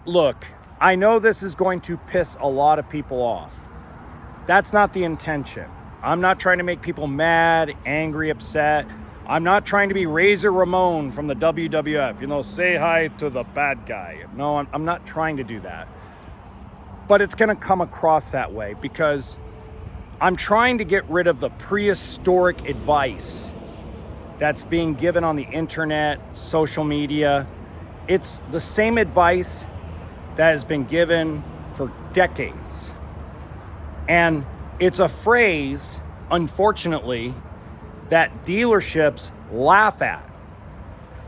look, I know this is going to piss a lot of people off. That's not the intention. I'm not trying to make people mad, angry, upset. I'm not trying to be Razor Ramon from the WWF, say hi to the bad guy. No, I'm not trying to do that. But it's going to come across that way because I'm trying to get rid of the prehistoric advice that's being given on the internet, social media. It's the same advice that has been given for decades. And it's a phrase, unfortunately, that dealerships laugh at.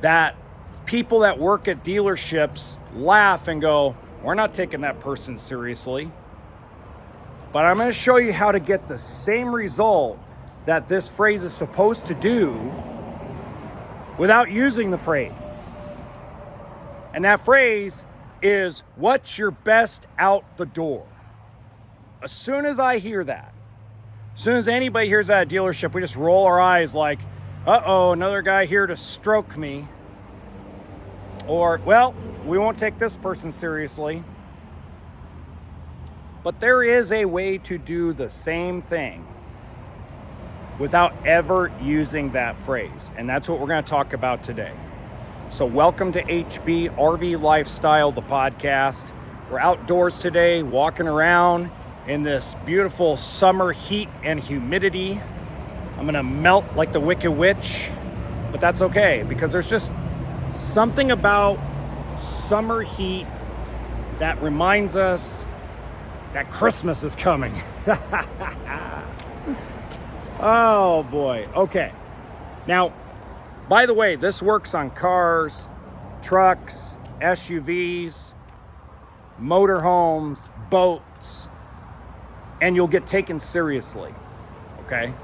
That people that work at dealerships laugh and go, we're not taking that person seriously. But I'm going to show you how to get the same result that this phrase is supposed to do without using the phrase. And that phrase is, what's your best out the door? As soon as I hear that, as soon as anybody hears that at a dealership, we just roll our eyes like, uh-oh, another guy here to stroke me. Or, well, we won't take this person seriously. But there is a way to do the same thing without ever using that phrase. And that's what we're going to talk about today. So welcome to HB RV Lifestyle, the podcast. We're outdoors today, walking around in this beautiful summer heat and humidity. I'm going to melt like the Wicked Witch, but that's okay because there's just something about summer heat that reminds us that Christmas is coming. Oh boy. Okay. Now, by the way, this works on cars, trucks, SUVs, motorhomes, boats, and you'll get taken seriously. Okay?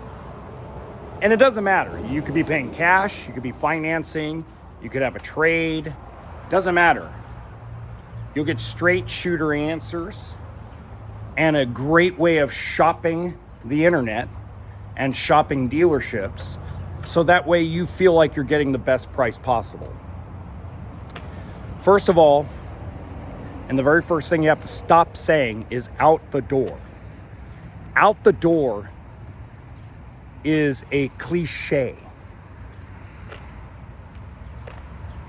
And it doesn't matter. You could be paying cash, you could be financing, you could have a trade. Doesn't matter. You'll get straight shooter answers and a great way of shopping the internet and shopping dealerships so that way you feel like you're getting the best price possible. First of all, and the very first thing you have to stop saying is out the door. Out the door is a cliche.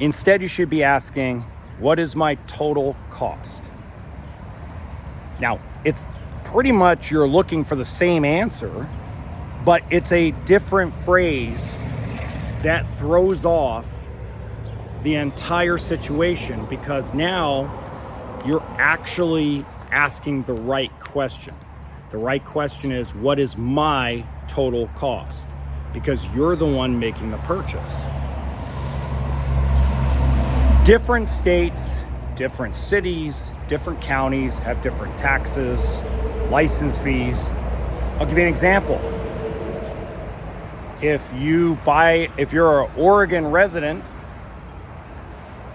Instead, you should be asking, what is my total cost? Now, it's pretty much you're looking for the same answer, but it's a different phrase that throws off the entire situation because now you're actually asking the right question. The right question is, what is my total cost? Because you're the one making the purchase. Different states, different cities, different counties have different taxes, license fees. I'll give you an example. If you're an Oregon resident,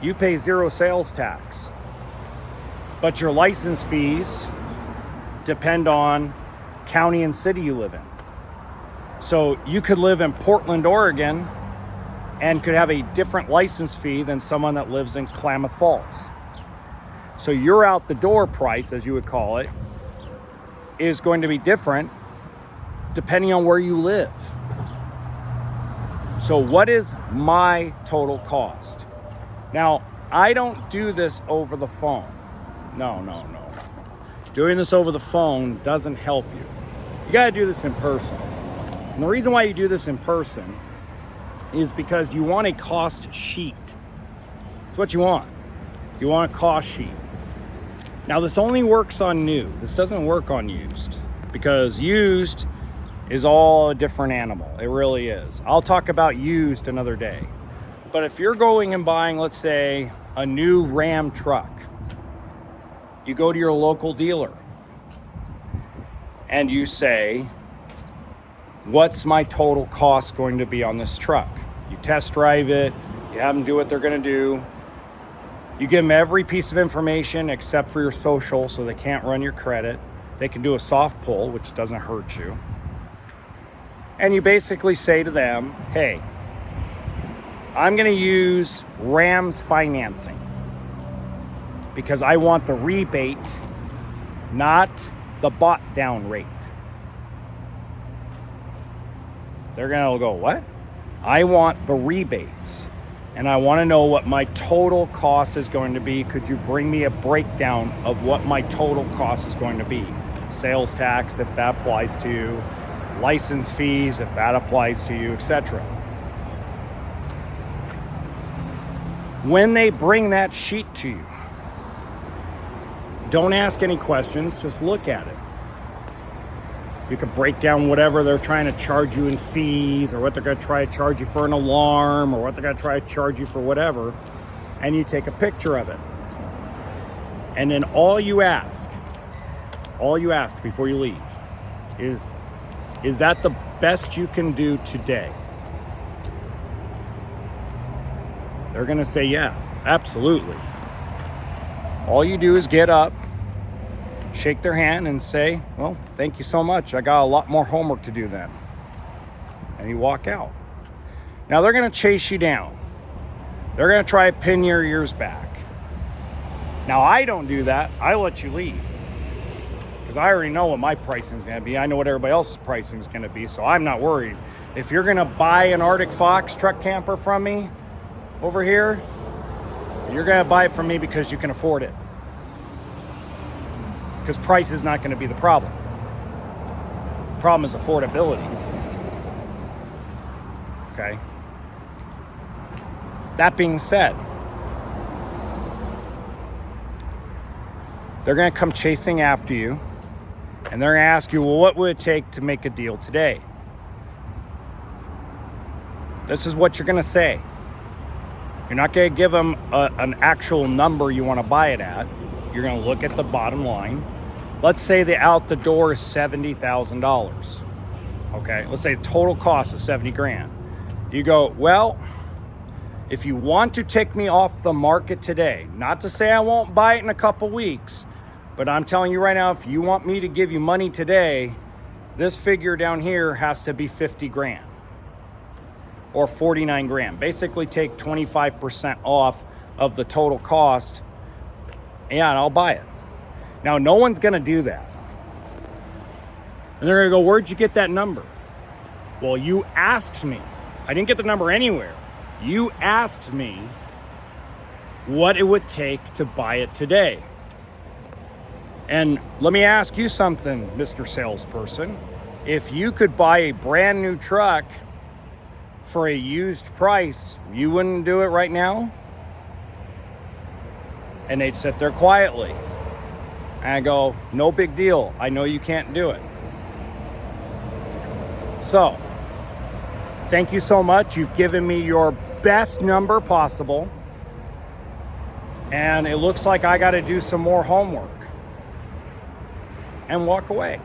you pay 0 sales tax. But your license fees depend on county and city you live in. So you could live in Portland, Oregon, and could have a different license fee than someone that lives in Klamath Falls. So your out the door price, as you would call it, is going to be different depending on where you live. So what is my total cost? Now, I don't do this over the phone. No. Doing this over the phone doesn't help you. You gotta do this in person. And the reason why you do this in person is because you want a cost sheet. It's what you want. You want a cost sheet. Now, this only works on new. This doesn't work on used because used is all a different animal. It really is. I'll talk about used another day. But if you're going and buying, let's say, a new Ram truck, you go to your local dealer and you say, what's my total cost going to be on this truck? You test drive it, you have them do what they're going to do. You give them every piece of information except for your social, so they can't run your credit. They can do a soft pull, which doesn't hurt you. And you basically say to them, hey, I'm going to use Ram's financing. because I want the rebate, not the bought down rate. They're gonna go, what? I want the rebates, and I want to know what my total cost is going to be. Could you bring me a breakdown of what my total cost is going to be? Sales tax, if that applies to you, license fees, if that applies to you, etc. When they bring that sheet to you, don't ask any questions, just look at it. You can break down whatever they're trying to charge you in fees, or what they're going to try to charge you for an alarm, or what they're going to try to charge you for whatever, and you take a picture of it. And then all you ask before you leave is that the best you can do today? They're going to say, yeah, absolutely. All you do is get up, shake their hand, and say, well, thank you so much. I got a lot more homework to do then. And you walk out. Now they're going to chase you down. They're going to try to pin your ears back. Now I don't do that. I let you leave. Because I already know what my pricing is going to be. I know what everybody else's pricing is going to be, so I'm not worried. If you're going to buy an Arctic Fox truck camper from me over here, you're going to buy it from me because you can afford it. Because price is not going to be the problem. The problem is affordability. Okay? That being said, they're going to come chasing after you, and they're going to ask you, well, what would it take to make a deal today? This is what you're going to say. You're not going to give them an actual number you want to buy it at. You're going to look at the bottom line. Let's say the out the door is $70,000. Okay, let's say the total cost is 70 grand. You go, well, if you want to take me off the market today, not to say I won't buy it in a couple weeks, but I'm telling you right now, if you want me to give you money today, this figure down here has to be 50 grand or 49 grand. Basically take 25% off of the total cost, and I'll buy it. Now, no one's gonna do that. And they're gonna go, where'd you get that number? Well, you asked me. I didn't get the number anywhere. You asked me what it would take to buy it today. And let me ask you something, Mr. Salesperson. If you could buy a brand new truck for a used price, you wouldn't do it right now? And they'd sit there quietly. And I go, no big deal. I know you can't do it. So, thank you so much. You've given me your best number possible. And it looks like I got to do some more homework. And walk away.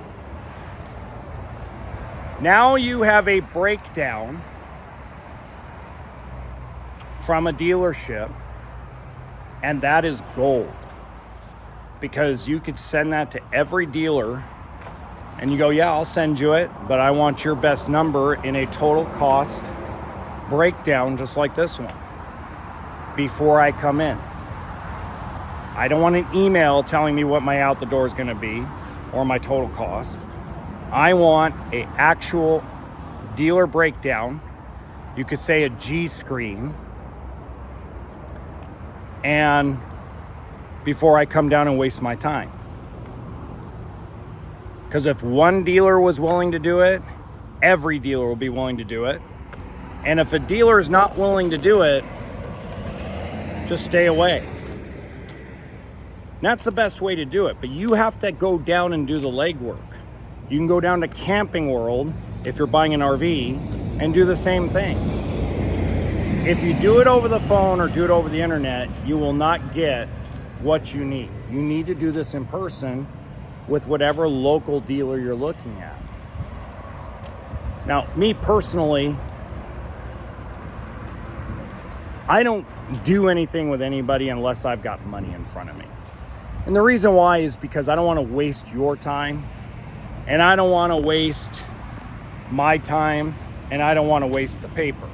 Now you have a breakdown from a dealership, and that is gold. Because you could send that to every dealer and you go, yeah, I'll send you it, but I want your best number in a total cost breakdown just like this one before I come in. I don't want an email telling me what my out the door is going to be or my total cost. I want an actual dealer breakdown. You could say a G screen. And before I come down and waste my time. Because if one dealer was willing to do it, every dealer will be willing to do it. And if a dealer is not willing to do it, just stay away. And that's the best way to do it, but you have to go down and do the legwork. You can go down to Camping World if you're buying an RV and do the same thing. If you do it over the phone or do it over the internet, you will not get what you need. You need to do this in person with whatever local dealer you're looking at. Now, me personally, I don't do anything with anybody unless I've got money in front of me. And the reason why is because I don't want to waste your time, and I don't want to waste my time, and I don't want to waste the paper.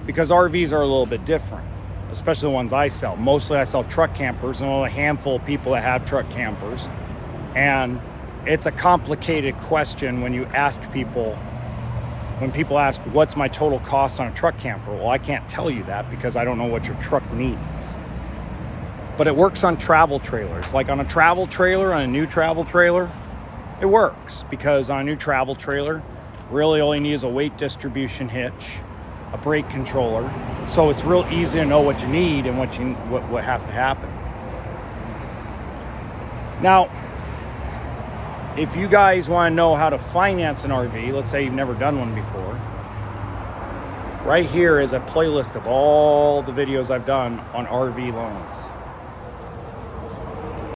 Because RVs are a little bit different, especially the ones I sell. Mostly I sell truck campers, and only a handful of people that have truck campers. And it's a complicated question when you ask people, when people ask, what's my total cost on a truck camper? Well, I can't tell you that because I don't know what your truck needs. But it works on travel trailers. Like on a travel trailer, on a new travel trailer, it works because on a new travel trailer, really all you need is a weight distribution hitch, a brake controller. So it's real easy to know what you need and what has to happen. Now, if you guys want to know how to finance an RV, let's say you've never done one before, right here is a playlist of all the videos I've done on RV loans.